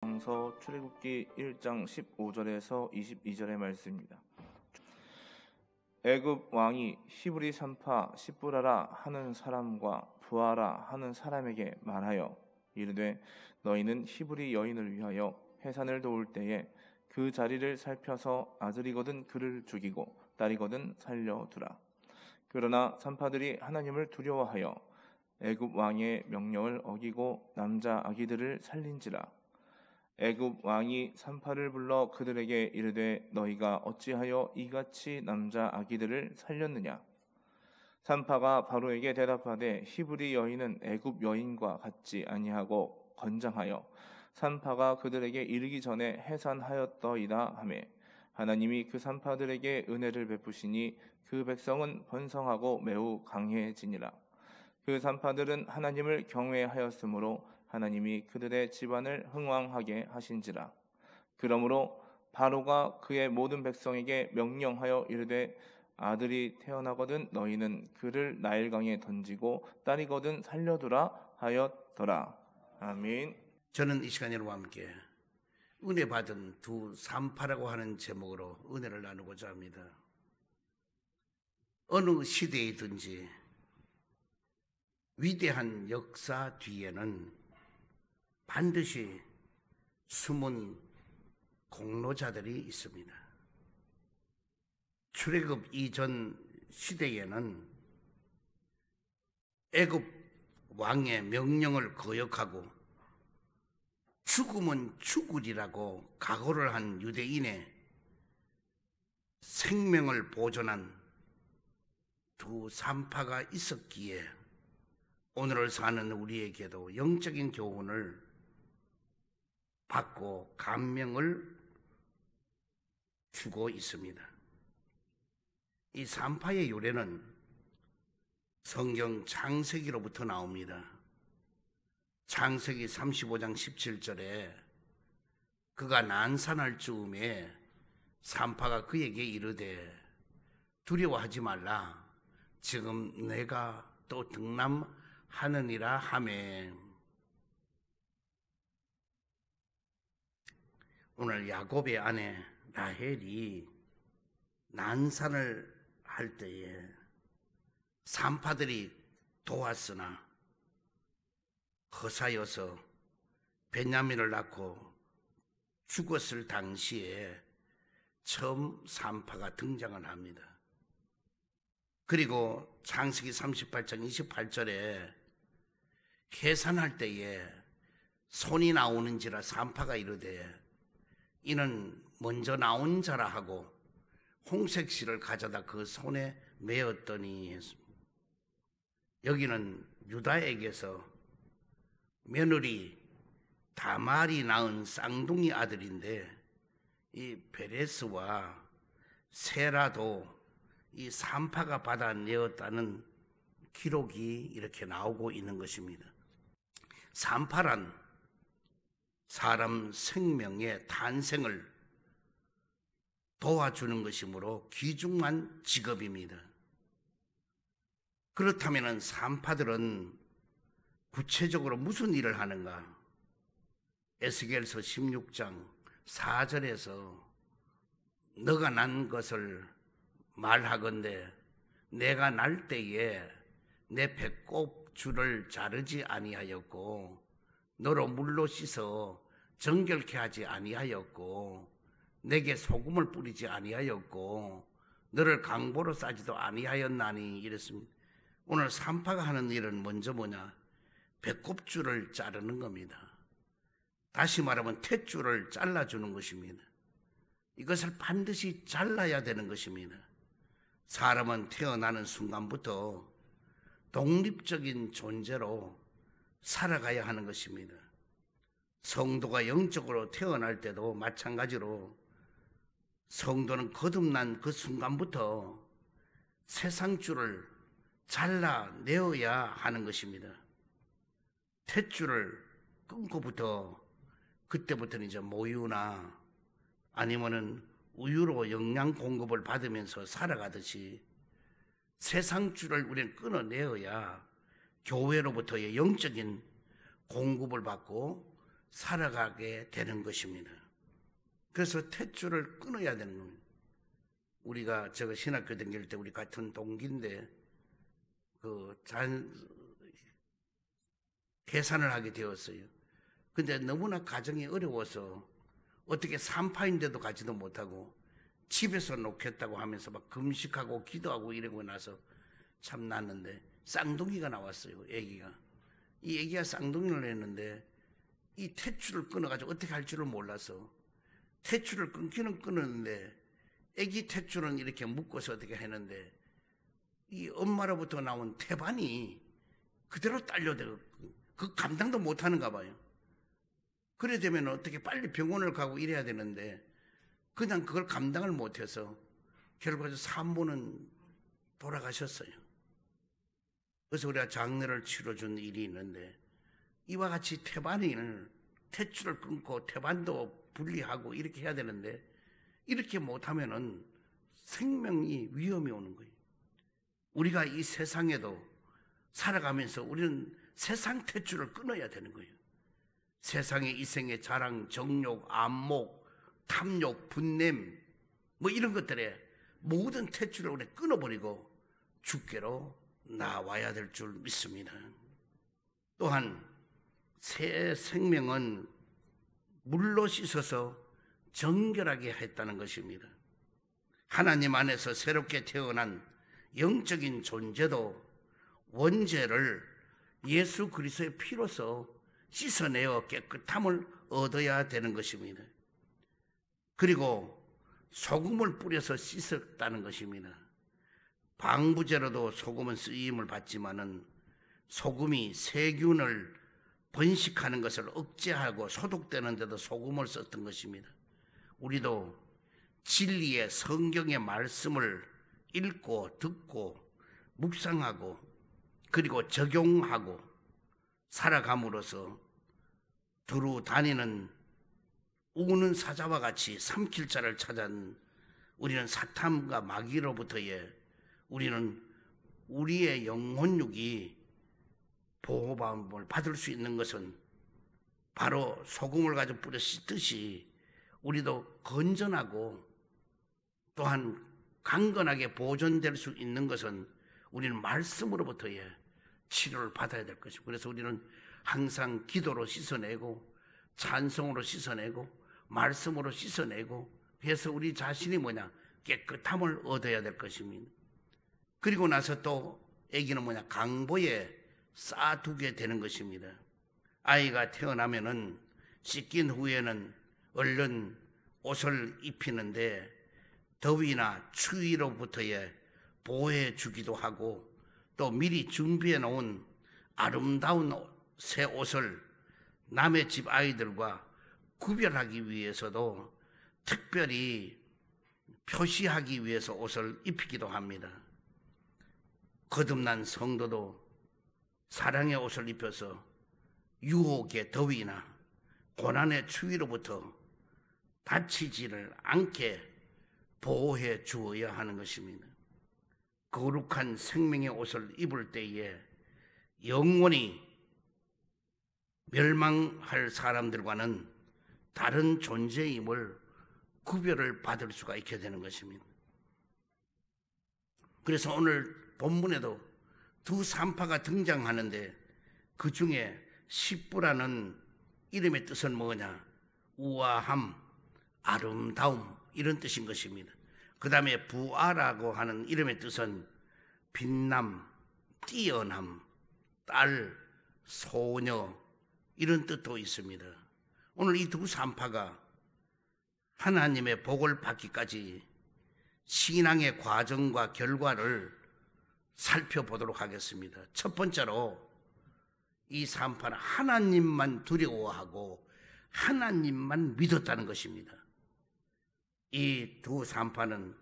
서 출애굽기 1장 15절에서 22절의 말씀입니다. 애굽 왕이 히브리 산파 시브라라 하는 사람과 부하라 하는 사람에게 말하여 이르되 너희는 히브리 여인을 위하여 해산을 도울 때에 그 자리를 살펴서 아들이거든 그를 죽이고 딸이거든 살려두라. 그러나 산파들이 하나님을 두려워하여 애굽 왕의 명령을 어기고 남자 아기들을 살린지라. 애굽 왕이 산파를 불러 그들에게 이르되 너희가 어찌하여 이같이 남자 아기들을 살렸느냐. 산파가 바로에게 대답하되 히브리 여인은 애굽 여인과 같지 아니하고 건장하여 산파가 그들에게 이르기 전에 해산하였더이다 하매 하나님이 그 산파들에게 은혜를 베푸시니 그 백성은 번성하고 매우 강해지니라. 그 산파들은 하나님을 경외하였으므로 하나님이 그들의 집안을 흥왕하게 하신지라. 그러므로 바로가 그의 모든 백성에게 명령하여 이르되 아들이 태어나거든 너희는 그를 나일강에 던지고 딸이거든 살려두라 하였더라. 아멘. 저는 이 시간 여러분과 함께 은혜 받은 두 산파라고 하는 제목으로 은혜를 나누고자 합니다. 어느 시대이든지 위대한 역사 뒤에는 반드시 숨은 공로자들이 있습니다. 출애굽 이전 시대에는 애굽 왕의 명령을 거역하고 죽으면 죽으리라고 각오를 한 유대인의 생명을 보존한 두 산파가 있었기에 오늘을 사는 우리에게도 영적인 교훈을 받고 감명을 주고 있습니다. 이 산파의 유래는 성경 창세기로부터 나옵니다. 창세기 35장 17절에 그가 난산할 즈음에 산파가 그에게 이르되 두려워하지 말라. 지금 내가 또 등남하느니라 하매 오늘 야곱의 아내 라헬이 난산을 할 때에 산파들이 도왔으나 허사여서 베냐민을 낳고 죽었을 당시에 처음 산파가 등장을 합니다. 그리고 창세기 38장 28절에 해산할 때에 손이 나오는지라 산파가 이르되 이는 먼저 나온 자라 하고 홍색실을 가져다 그 손에 메었더니 했습니다. 여기는 유다에게서 며느리 다말이 낳은 쌍둥이 아들인데 이 베레스와 세라도 이 산파가 받아내었다는 기록이 이렇게 나오고 있는 것입니다. 산파란 사람 생명의 탄생을 도와주는 것이므로 귀중한 직업입니다. 그렇다면 산파들은 구체적으로 무슨 일을 하는가? 에스겔서 16장 4절에서 너가 난 것을 말하건대 내가 날 때에 내 배꼽줄을 자르지 아니하였고 너로 물로 씻어 정결케 하지 아니하였고 내게 소금을 뿌리지 아니하였고 너를 강보로 싸지도 아니하였나니 이랬습니다. 오늘 산파가 하는 일은 먼저 뭐냐? 배꼽줄을 자르는 겁니다. 다시 말하면 탯줄을 잘라주는 것입니다. 이것을 반드시 잘라야 되는 것입니다. 사람은 태어나는 순간부터 독립적인 존재로 살아가야 하는 것입니다. 성도가 영적으로 태어날 때도 마찬가지로 성도는 거듭난 그 순간부터 세상줄을 잘라내어야 하는 것입니다. 탯줄을 끊고부터 그때부터는 이제 모유나 아니면은 우유로 영양 공급을 받으면서 살아가듯이 세상줄을 우리는 끊어내어야 교회로부터의 영적인 공급을 받고 살아가게 되는 것입니다. 그래서 탯줄을 끊어야 되는 겁니다. 우리가 제가 신학교 다닐 때 우리 같은 동기인데 계산을 하게 되었어요. 근데 너무나 가정이 어려워서 어떻게 산파인데도 가지도 못하고 집에서 놓겠다고 하면서 막 금식하고 기도하고 이러고 나서 참 났는데 쌍둥이가 나왔어요. 애기가. 이 애기가 쌍둥이를 했는데 이 탯줄을 끊어가지고 어떻게 할 줄을 몰라서 탯줄을 끊기는 끊었는데 애기 탯줄은 이렇게 묶어서 어떻게 했는데 이 엄마로부터 나온 태반이 그대로 딸려들고 그 감당도 못하는가 봐요. 그래 되면 어떻게 빨리 병원을 가고 이래야 되는데 그냥 그걸 감당을 못해서 결국에 산모는 돌아가셨어요. 그래서 우리가 장례를 치러준 일이 있는데 이와 같이 탯줄을 끊고 태반도 분리하고 이렇게 해야 되는데 이렇게 못하면은 생명이 위험이 오는 거예요. 우리가 이 세상에도 살아가면서 우리는 세상 탯줄을 끊어야 되는 거예요. 세상의 이생의 자랑, 정욕, 안목, 탐욕, 분냄 뭐 이런 것들에 모든 탯줄을 우리 끊어버리고 주께로 나와야 될 줄 믿습니다. 또한 새 생명은 물로 씻어서 정결하게 했다는 것입니다. 하나님 안에서 새롭게 태어난 영적인 존재도 원죄를 예수 그리스도의 피로서 씻어내어 깨끗함을 얻어야 되는 것입니다. 그리고 소금을 뿌려서 씻었다는 것입니다. 방부제로도 소금은 쓰임을 받지만은 소금이 세균을 번식하는 것을 억제하고 소독되는 데도 소금을 썼던 것입니다. 우리도 진리의 성경의 말씀을 읽고 듣고 묵상하고 그리고 적용하고 살아감으로써 두루 다니는 우는 사자와 같이 삼킬 자를 찾은 우리는 사탄과 마귀로부터의 우리는 우리의 영혼육이 보호받음을 받을 수 있는 것은 바로 소금을 가지고 뿌려 씻듯이 우리도 건전하고 또한 강건하게 보존될 수 있는 것은 우리는 말씀으로부터의 치료를 받아야 될 것이고, 그래서 우리는 항상 기도로 씻어내고 찬송으로 씻어내고 말씀으로 씻어내고 해서 우리 자신이 깨끗함을 얻어야 될 것입니다. 그리고 나서 또 아기는 강보에 쌓아두게 되는 것입니다. 아이가 태어나면은 씻긴 후에는 얼른 옷을 입히는데 더위나 추위로부터의 보호해 주기도 하고 또 미리 준비해 놓은 아름다운 새 옷을 남의 집 아이들과 구별하기 위해서도 특별히 표시하기 위해서 옷을 입히기도 합니다. 거듭난 성도도 사랑의 옷을 입혀서 유혹의 더위나 고난의 추위로부터 다치지를 않게 보호해 주어야 하는 것입니다. 거룩한 생명의 옷을 입을 때에 영원히 멸망할 사람들과는 다른 존재임을 구별을 받을 수가 있게 되는 것입니다. 그래서 오늘 본문에도 두 산파가 등장하는데 그 중에 십부라는 이름의 뜻은 뭐냐? 우아함, 아름다움 이런 뜻인 것입니다. 그 다음에 부아라고 하는 이름의 뜻은 빛남, 뛰어남, 딸, 소녀 이런 뜻도 있습니다. 오늘 이 두 산파가 하나님의 복을 받기까지 신앙의 과정과 결과를 살펴보도록 하겠습니다. 첫 번째로 이 산파는 하나님만 두려워하고 하나님만 믿었다는 것입니다. 이 두 산파는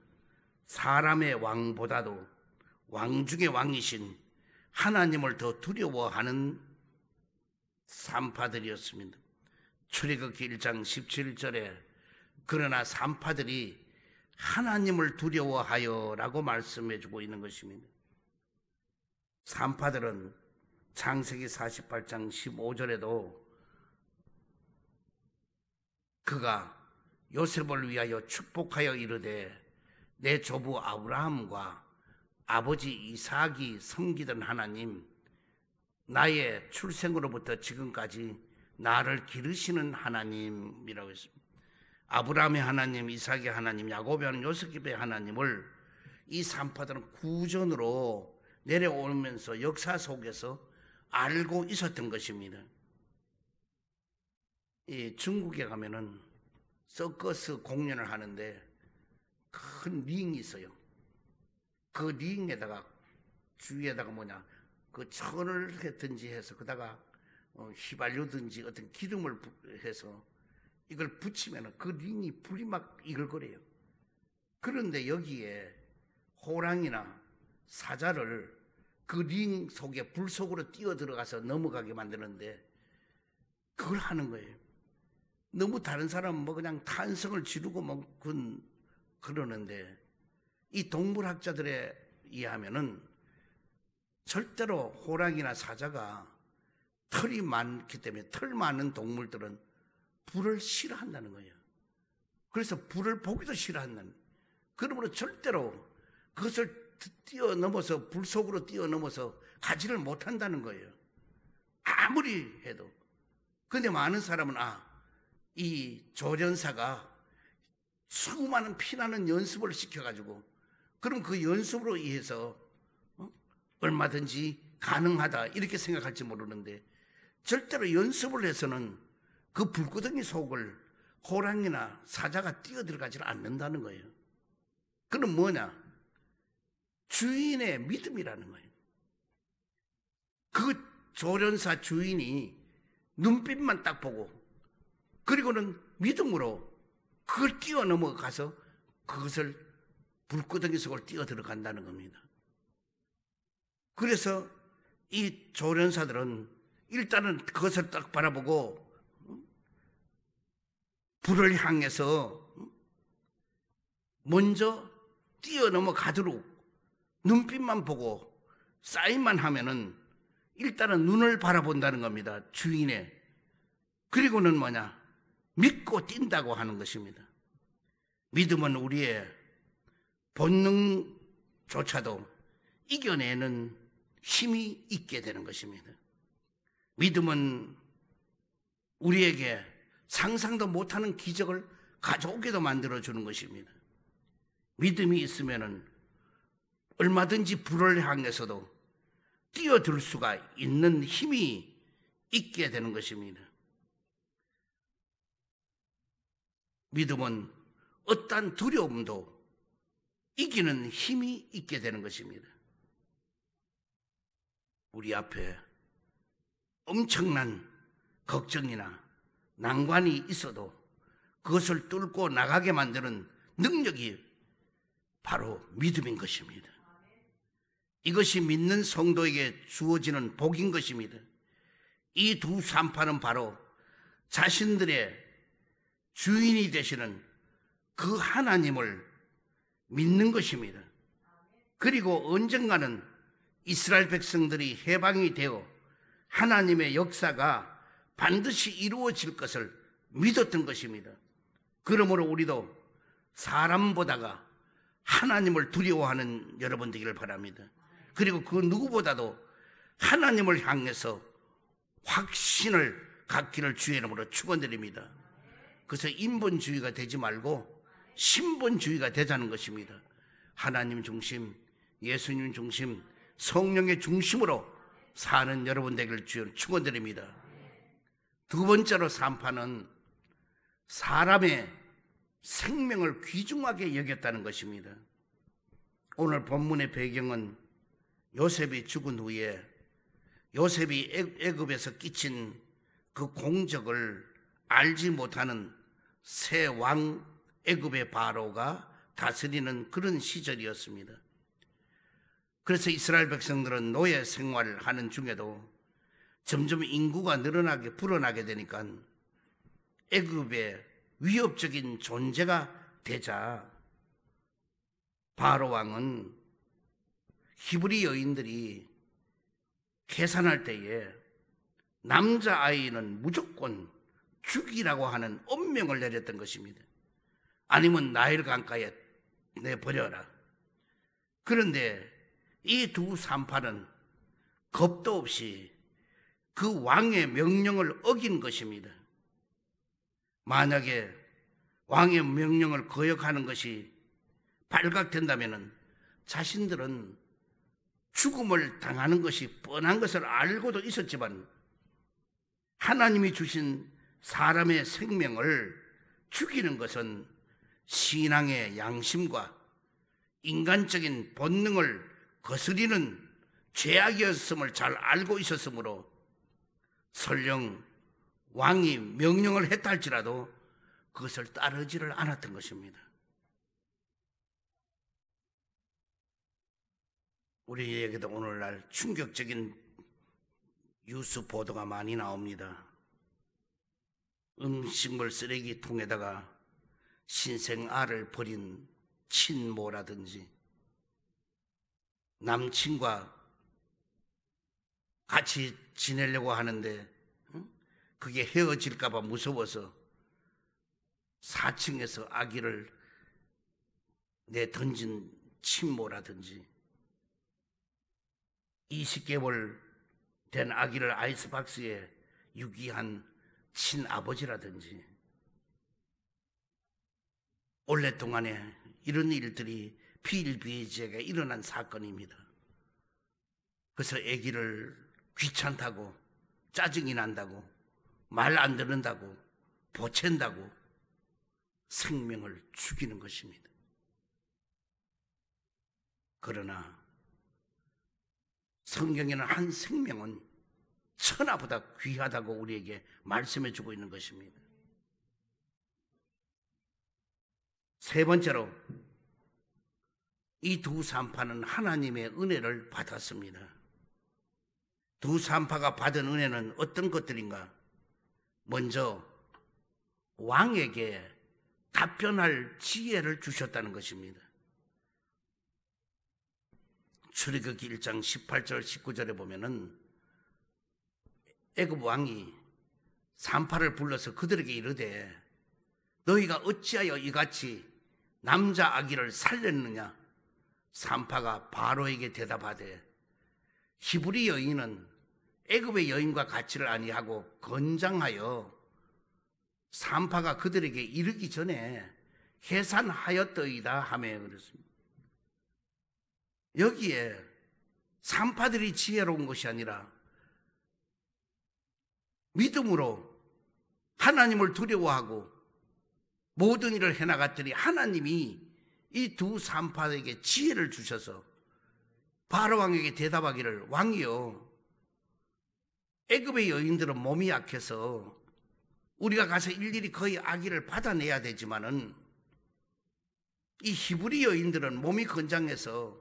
사람의 왕보다도 왕 중의 왕이신 하나님을 더 두려워하는 산파들이었습니다. 출애굽기 1장 17절에 그러나 산파들이 하나님을 두려워하여 라고 말씀해 주고 있는 것입니다. 산파들은 창세기 48장 15절에도 그가 요셉을 위하여 축복하여 이르되 내 조부 아브라함과 아버지 이삭이 섬기던 하나님, 나의 출생으로부터 지금까지 나를 기르시는 하나님이라고 했습니다. 아브라함의 하나님, 이삭의 하나님, 야곱의 하나님, 요셉의 하나님을 이 산파들은 구전으로 내려오면서 역사 속에서 알고 있었던 것입니다. 이 중국에 가면은 서커스 공연을 하는데 큰 링이 있어요. 그 링에다가 주위에다가 그 천을 했든지 해서 그다가 휘발유든지 어떤 기름을 해서 이걸 붙이면 그 링이 불이 막 이글거려요. 그런데 여기에 호랑이나 사자를 그 링 속에 불 속으로 뛰어 들어가서 넘어가게 만드는데 그걸 하는 거예요. 너무 다른 사람은 그냥 탄성을 지르고 그러는데 이 동물학자들에 의하면은 절대로 호랑이나 사자가 털이 많기 때문에 털 많은 동물들은 불을 싫어한다는 거예요. 그래서 불을 보기도 싫어한다는 거예요. 그러므로 절대로 그것을 뛰어넘어서 불 속으로 뛰어넘어서 가지를 못한다는 거예요. 아무리 해도. 근데 많은 사람은 이 조련사가 수많은 피나는 연습을 시켜가지고 그럼 그 연습으로 의해서 얼마든지 가능하다 이렇게 생각할지 모르는데 절대로 연습을 해서는 그 불구덩이 속을 호랑이나 사자가 뛰어들어가지 않는다는 거예요. 그럼 주인의 믿음이라는 거예요. 그 조련사 주인이 눈빛만 딱 보고 그리고는 믿음으로 그걸 뛰어넘어가서 그것을 불구덩이 속을 뛰어들어간다는 겁니다. 그래서 이 조련사들은 일단은 그것을 딱 바라보고 불을 향해서 먼저 뛰어넘어 가도록 눈빛만 보고 사인만 하면은 일단은 눈을 바라본다는 겁니다. 주인의. 그리고는 믿고 뛴다고 하는 것입니다. 믿음은 우리의 본능조차도 이겨내는 힘이 있게 되는 것입니다. 믿음은 우리에게 상상도 못하는 기적을 가져오게도 만들어주는 것입니다. 믿음이 있으면은 얼마든지 불을 향해서도 뛰어들 수가 있는 힘이 있게 되는 것입니다. 믿음은 어떠한 두려움도 이기는 힘이 있게 되는 것입니다. 우리 앞에 엄청난 걱정이나 난관이 있어도 그것을 뚫고 나가게 만드는 능력이 바로 믿음인 것입니다. 이것이 믿는 성도에게 주어지는 복인 것입니다. 이 두 산파는 바로 자신들의 주인이 되시는 그 하나님을 믿는 것입니다. 그리고 언젠가는 이스라엘 백성들이 해방이 되어 하나님의 역사가 반드시 이루어질 것을 믿었던 것입니다. 그러므로 우리도 사람보다가 하나님을 두려워하는 여러분 되기를 바랍니다. 그리고 그 누구보다도 하나님을 향해서 확신을 갖기를 주의 이름으로 축원드립니다. 그래서 인본주의가 되지 말고 신본주의가 되자는 것입니다. 하나님 중심, 예수님 중심, 성령의 중심으로 사는 여러분 되기를 주여 축원드립니다. 두 번째로 산파는 사람의 생명을 귀중하게 여겼다는 것입니다. 오늘 본문의 배경은 요셉이 죽은 후에 요셉이 애굽에서 끼친 그 공적을 알지 못하는 새 왕 애굽의 바로가 다스리는 그런 시절이었습니다. 그래서 이스라엘 백성들은 노예 생활을 하는 중에도 점점 인구가 불어나게 되니까 애굽의 위협적인 존재가 되자 바로 왕은 히브리 여인들이 계산할 때에 남자아이는 무조건 죽이라고 하는 엄명을 내렸던 것입니다. 아니면 나일 강가에 내버려라. 그런데 이 두 산파는 겁도 없이 그 왕의 명령을 어긴 것입니다. 만약에 왕의 명령을 거역하는 것이 발각된다면 자신들은 죽음을 당하는 것이 뻔한 것을 알고도 있었지만 하나님이 주신 사람의 생명을 죽이는 것은 신앙의 양심과 인간적인 본능을 거스리는 죄악이었음을 잘 알고 있었으므로 설령 왕이 명령을 했다 할지라도 그것을 따르지를 않았던 것입니다. 우리에게도 오늘날 충격적인 뉴스 보도가 많이 나옵니다. 음식물 쓰레기통에다가 신생아를 버린 친모라든지 남친과 같이 지내려고 하는데 그게 헤어질까 봐 무서워서 4층에서 아기를 내던진 친모라든지 20개월 된 아기를 아이스박스에 유기한 친아버지라든지 오랫동안에 이런 일들이 비일비재하게 일어난 사건입니다. 그래서 아기를 귀찮다고 짜증이 난다고 말 안 듣는다고 보챈다고 생명을 죽이는 것입니다. 그러나 성경에는 한 생명은 천하보다 귀하다고 우리에게 말씀해 주고 있는 것입니다. 세 번째로 이 두 산파는 하나님의 은혜를 받았습니다. 두 산파가 받은 은혜는 어떤 것들인가? 먼저 왕에게 답변할 지혜를 주셨다는 것입니다. 출애굽기 1장 18절 19절에 보면은 애굽 왕이 산파를 불러서 그들에게 이르되 너희가 어찌하여 이같이 남자 아기를 살렸느냐? 산파가 바로에게 대답하되 히브리 여인은 애굽의 여인과 같이를 아니하고 건장하여 산파가 그들에게 이르기 전에 해산하였더이다 하며 그랬습니다. 여기에 산파들이 지혜로운 것이 아니라 믿음으로 하나님을 두려워하고 모든 일을 해나갔더니 하나님이 이 두 산파에게 지혜를 주셔서 바로 왕에게 대답하기를 왕이여 애굽의 여인들은 몸이 약해서 우리가 가서 일일이 거의 아기를 받아내야 되지만은 이 히브리 여인들은 몸이 건장해서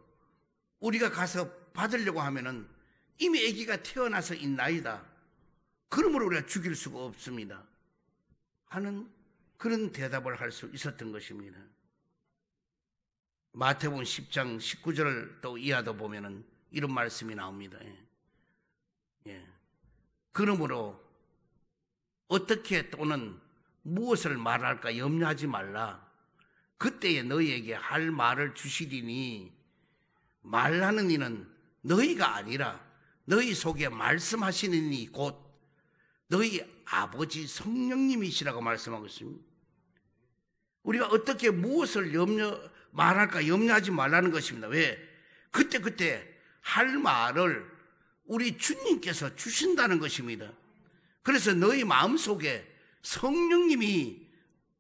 우리가 가서 받으려고 하면은 이미 아기가 태어나서 있나이다. 그러므로 우리가 죽일 수가 없습니다. 하는 그런 대답을 할 수 있었던 것입니다. 마태복음 10장 19절을 또 이하도 보면은 이런 말씀이 나옵니다. 그러므로 어떻게 또는 무엇을 말할까 염려하지 말라. 그때에 너희에게 할 말을 주시리니 말하는 이는 너희가 아니라 너희 속에 말씀하시는 이 곧 너희 아버지 성령님이시라고 말씀하고 있습니다. 우리가 어떻게 무엇을 말할까 염려하지 말라는 것입니다. 왜? 그때 할 말을 우리 주님께서 주신다는 것입니다. 그래서 너희 마음속에 성령님이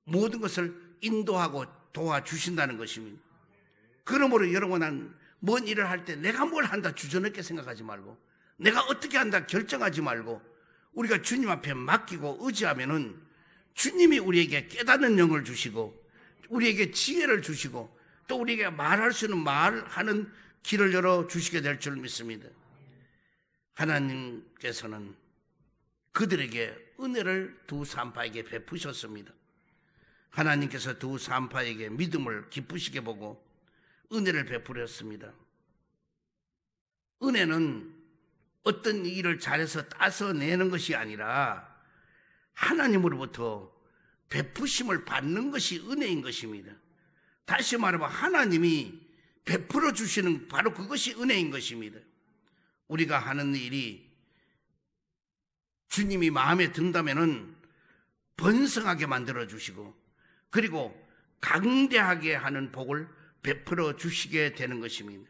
모든 것을 인도하고 도와주신다는 것입니다. 그러므로 여러분은 뭔 일을 할 때 내가 뭘 한다 주저넘게 생각하지 말고 내가 어떻게 한다 결정하지 말고 우리가 주님 앞에 맡기고 의지하면은 주님이 우리에게 깨닫는 영을 주시고 우리에게 지혜를 주시고 또 우리에게 말할 수 있는 말하는 길을 열어주시게 될 줄 믿습니다. 하나님께서는 그들에게 은혜를 두 산파에게 베푸셨습니다. 하나님께서 두 산파에게 믿음을 기쁘시게 보고 은혜를 베풀었습니다. 은혜는 어떤 일을 잘해서 따서 내는 것이 아니라 하나님으로부터 베푸심을 받는 것이 은혜인 것입니다. 다시 말하면 하나님이 베풀어 주시는 바로 그것이 은혜인 것입니다. 우리가 하는 일이 주님이 마음에 든다면은 번성하게 만들어 주시고, 그리고 강대하게 하는 복을 베풀어 주시게 되는 것입니다.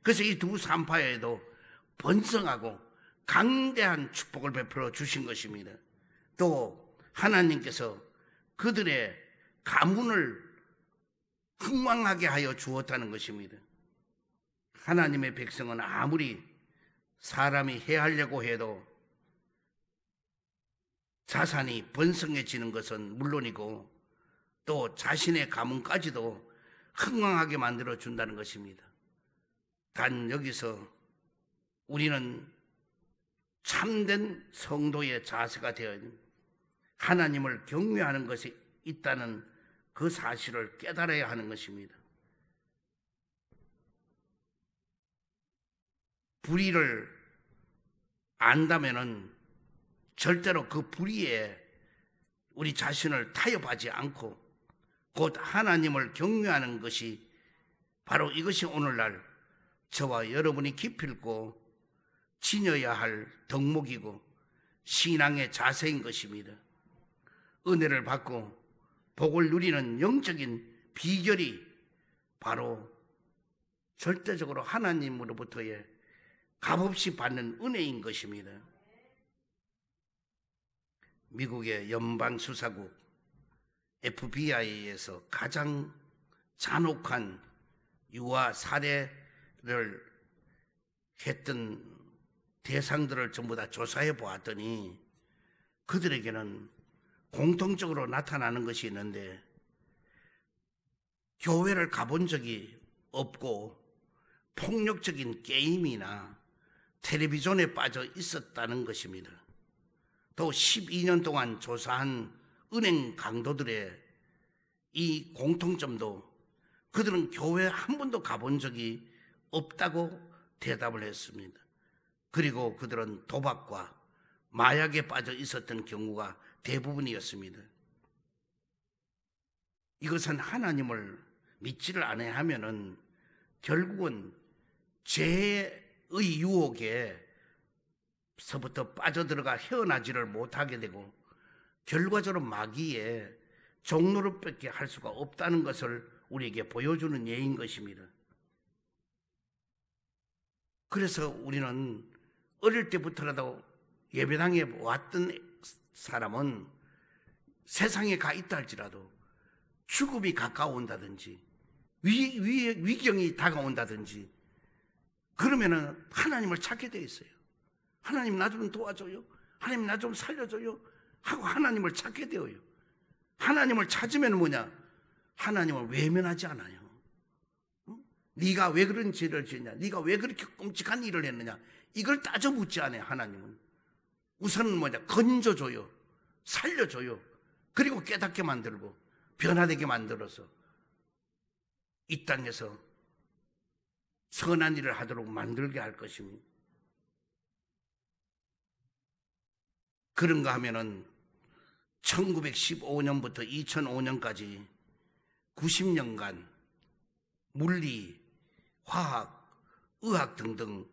그래서 이 두 산파에도 번성하고 강대한 축복을 베풀어 주신 것입니다. 또 하나님께서 그들의 가문을 흥왕하게 하여 주었다는 것입니다. 하나님의 백성은 아무리 사람이 해하려고 해도 자산이 번성해지는 것은 물론이고 또 자신의 가문까지도 흥왕하게 만들어 준다는 것입니다. 단 여기서 우리는 참된 성도의 자세가 되어 하나님을 경외하는 것이 있다는 그 사실을 깨달아야 하는 것입니다. 불의를 안다면은 절대로 그 불의에 우리 자신을 타협하지 않고 곧 하나님을 경외하는 것이 바로 이것이 오늘날 저와 여러분이 기필코 지녀야 할 덕목이고 신앙의 자세인 것입니다. 은혜를 받고 복을 누리는 영적인 비결이 바로 절대적으로 하나님으로부터의 값없이 받는 은혜인 것입니다. 미국의 연방수사국 FBI에서 가장 잔혹한 유아 살해를 했던 대상들을 전부 다 조사해 보았더니 그들에게는 공통적으로 나타나는 것이 있는데 교회를 가본 적이 없고 폭력적인 게임이나 텔레비전에 빠져 있었다는 것입니다. 또 12년 동안 조사한 은행 강도들의 이 공통점도 그들은 교회 한 번도 가본 적이 없다고 대답을 했습니다. 그리고 그들은 도박과 마약에 빠져 있었던 경우가 대부분이었습니다. 이것은 하나님을 믿지를 않아야 하면은 결국은 죄의 유혹에서부터 빠져들어가 헤어나지를 못하게 되고 결과적으로 마귀의 종노릇밖에 할 수가 없다는 것을 우리에게 보여주는 예인 것입니다. 그래서 우리는 어릴 때부터라도 예배당에 왔던 사람은 세상에 가 있다 할지라도 죽음이 가까워온다든지 위경이 다가온다든지 그러면은 하나님을 찾게 돼 있어요. 하나님 나 좀 도와줘요. 하나님 나 좀 살려줘요. 하고 하나님을 찾게 되어요. 하나님을 찾으면 뭐냐? 하나님을 외면하지 않아요. 네가 왜 그런 죄를 지었냐? 네가 왜 그렇게 끔찍한 일을 했느냐? 이걸 따져 묻지 않아요. 하나님은 우선은 뭐냐? 건져줘요. 살려줘요. 그리고 깨닫게 만들고 변화되게 만들어서 이 땅에서 선한 일을 하도록 만들게 할 것입니다. 그런가 하면은 1915년부터 2005년까지 90년간 물리, 화학, 의학 등등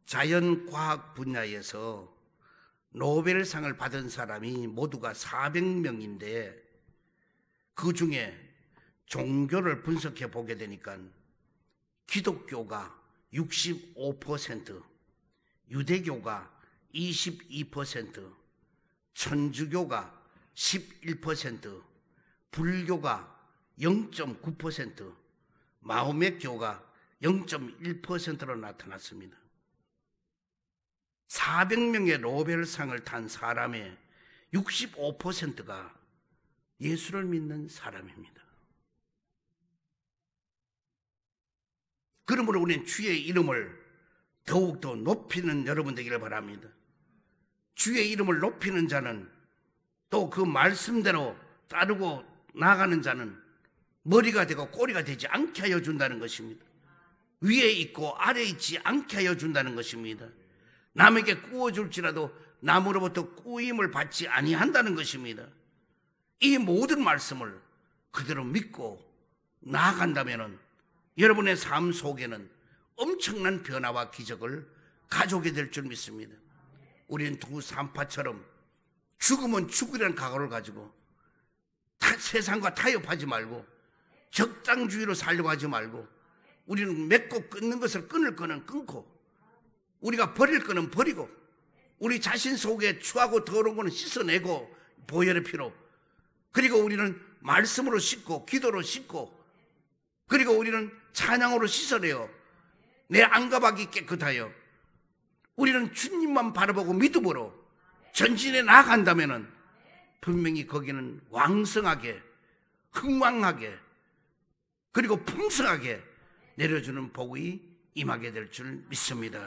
자연과학 분야에서 노벨상을 받은 사람이 모두가 400명인데 그 중에 종교를 분석해 보게 되니까 기독교가 65%, 유대교가 22%, 천주교가 11%, 불교가 0.9%, 마호메교가 0.1%로 나타났습니다. 400명의 노벨상을 탄 사람의 65%가 예수를 믿는 사람입니다. 그러므로 우리는 주의 이름을 더욱더 높이는 여러분 되기를 바랍니다. 주의 이름을 높이는 자는 또 그 말씀대로 따르고 나가는 자는 머리가 되고 꼬리가 되지 않게 하여 준다는 것입니다. 위에 있고 아래에 있지 않게 하여 준다는 것입니다. 남에게 구워줄지라도 남으로부터 꾸임을 받지 아니한다는 것입니다. 이 모든 말씀을 그대로 믿고 나아간다면 여러분의 삶 속에는 엄청난 변화와 기적을 가져오게 될 줄 믿습니다. 우리는 두 산파처럼 죽으면 죽으라는 각오를 가지고 세상과 타협하지 말고 적당주의로 살려고 하지 말고 우리는 맺고 끊는 것을 끊을 거는 끊고 우리가 버릴 거는 버리고 우리 자신 속에 추하고 더러운 거는 씻어내고 보혈의 피로 그리고 우리는 말씀으로 씻고 기도로 씻고 그리고 우리는 찬양으로 씻어내어 내 안가박이 깨끗하여 우리는 주님만 바라보고 믿음으로 전진해 나아간다면 분명히 거기는 왕성하게 흥왕하게 그리고 풍성하게 내려주는 복이 임하게 될 줄 믿습니다.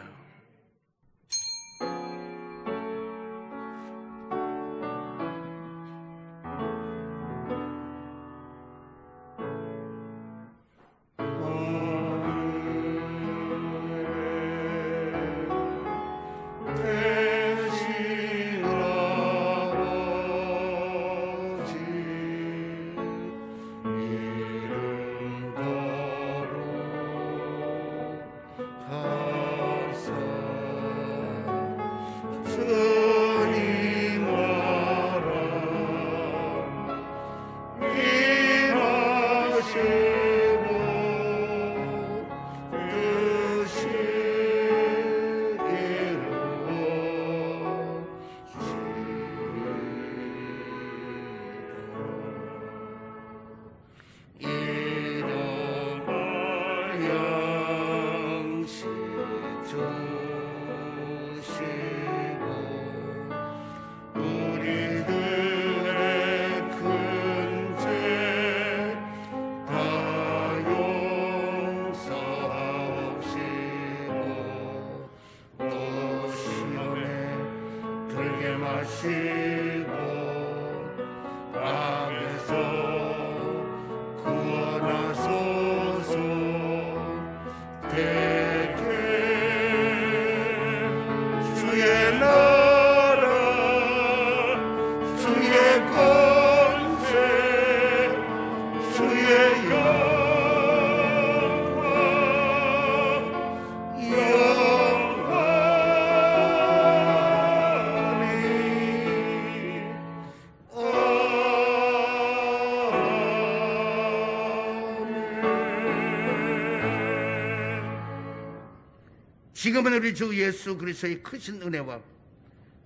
지금은 우리 주 예수 그리스도의 크신 은혜와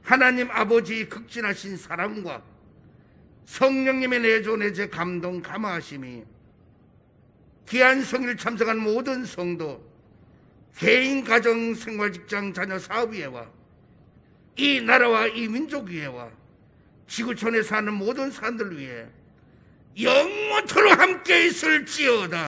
하나님 아버지의 극진하신 사랑과 성령님의 내조 내재 감동 감화하심이 귀한 성일 참석한 모든 성도 개인 가정 생활 직장 자녀 사업 위에와 이 나라와 이 민족 위에와 지구촌에 사는 모든 사람들 위해 영원토록 함께 있을지어다.